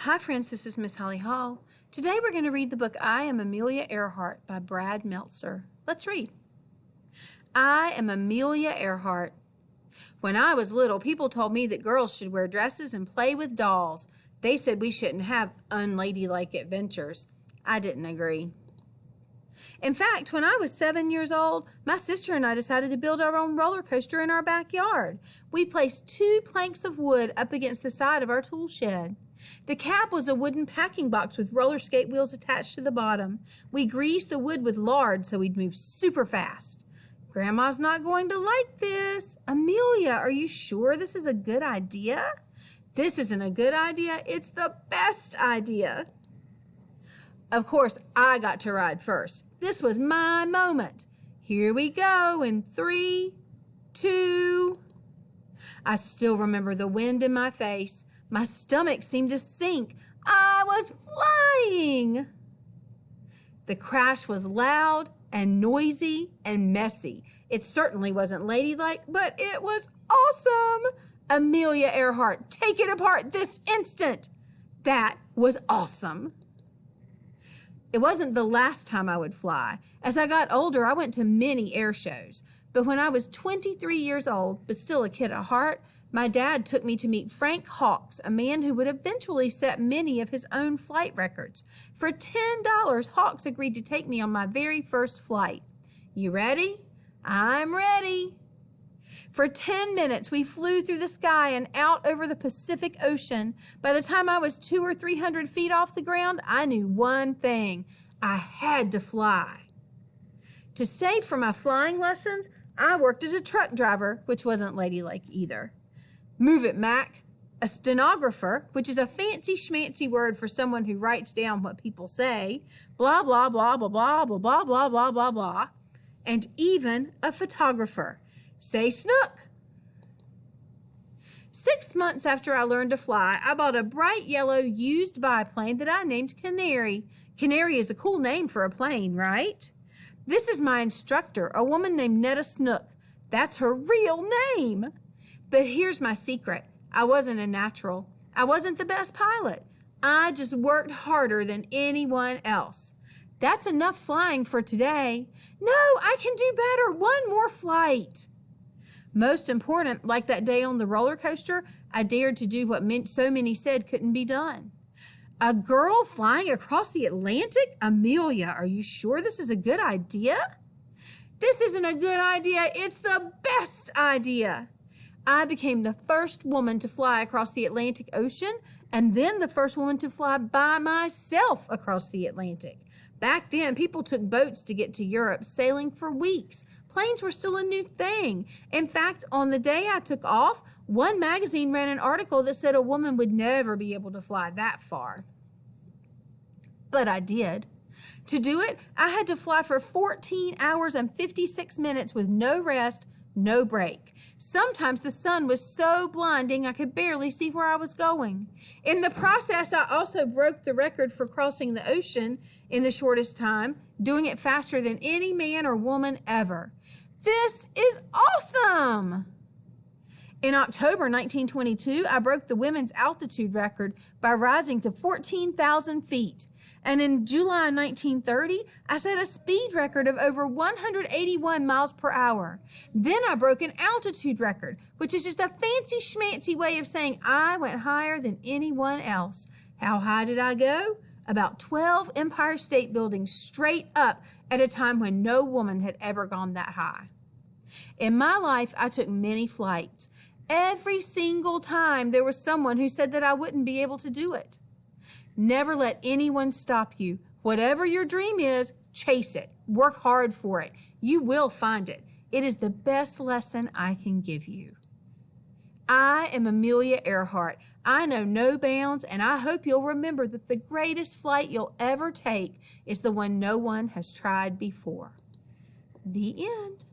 Hi friends, this is Miss Holley-Hall. Today we're going to read the book I Am Amelia Earhart by Brad Meltzer. Let's read. I am Amelia Earhart. When I was little, people told me that girls should wear dresses and play with dolls. They said we shouldn't have unladylike adventures. I didn't agree. In fact, when I was 7 years old, my sister and I decided to build our own roller coaster in our backyard. We placed 2 planks of wood up against the side of our tool shed. The cab was a wooden packing box with roller skate wheels attached to the bottom. We greased the wood with lard so we'd move super fast. Grandma's not going to like this. Amelia, are you sure this is a good idea? This isn't a good idea. It's the best idea. Of course, I got to ride first. This was my moment. Here we go in 3, 2. I still remember the wind in my face. My stomach seemed to sink. I was flying. The crash was loud and noisy and messy. It certainly wasn't ladylike, but it was awesome. Amelia Earhart, take it apart this instant. That was awesome. It wasn't the last time I would fly. As I got older, I went to many air shows. But when I was 23 years old, but still a kid at heart, my dad took me to meet Frank Hawks, a man who would eventually set many of his own flight records. For $10, Hawks agreed to take me on my very first flight. You ready? I'm ready. For 10 minutes, we flew through the sky and out over the Pacific Ocean. By the time I was 200 or 300 feet off the ground, I knew one thing. I had to fly. To save for my flying lessons, I worked as a truck driver, which wasn't ladylike either. Move it, Mac. A stenographer, which is a fancy schmancy word for someone who writes down what people say. Blah, blah, blah, blah, blah, blah, blah, blah, blah, blah, blah. And even a photographer. Say snook. 6 months after I learned to fly, I bought a bright yellow used biplane that I named Canary. Canary is a cool name for a plane, right? This is my instructor, a woman named Netta Snook. That's her real name. But here's my secret. I wasn't a natural. I wasn't the best pilot. I just worked harder than anyone else. That's enough flying for today. No, I can do better. One more flight. Most important, like that day on the roller coaster, I dared to do what so many said couldn't be done. A girl flying across the Atlantic? Amelia, are you sure this is a good idea? This isn't a good idea. It's the best idea. I became the first woman to fly across the Atlantic Ocean and then the first woman to fly by myself across the Atlantic. Back then, people took boats to get to Europe, sailing for weeks. Planes were still a new thing. In fact, on the day I took off, one magazine ran an article that said a woman would never be able to fly that far. But I did. To do it, I had to fly for 14 hours and 56 minutes with no rest, no break. Sometimes the sun was so blinding I could barely see where I was going. In the process, I also broke the record for crossing the ocean in the shortest time, doing it faster than any man or woman ever. This is awesome! In October 1922, I broke the women's altitude record by rising to 14,000 feet. And in July 1930, I set a speed record of over 181 miles per hour. Then I broke an altitude record, which is just a fancy schmancy way of saying I went higher than anyone else. How high did I go? About 12 Empire State Buildings straight up at a time when no woman had ever gone that high. In my life, I took many flights. Every single time there was someone who said that I wouldn't be able to do it. Never let anyone stop you. Whatever your dream is, chase it. Work hard for it. You will find it. It is the best lesson I can give you. I am Amelia Earhart. I know no bounds, and I hope you'll remember that the greatest flight you'll ever take is the one no one has tried before. The end.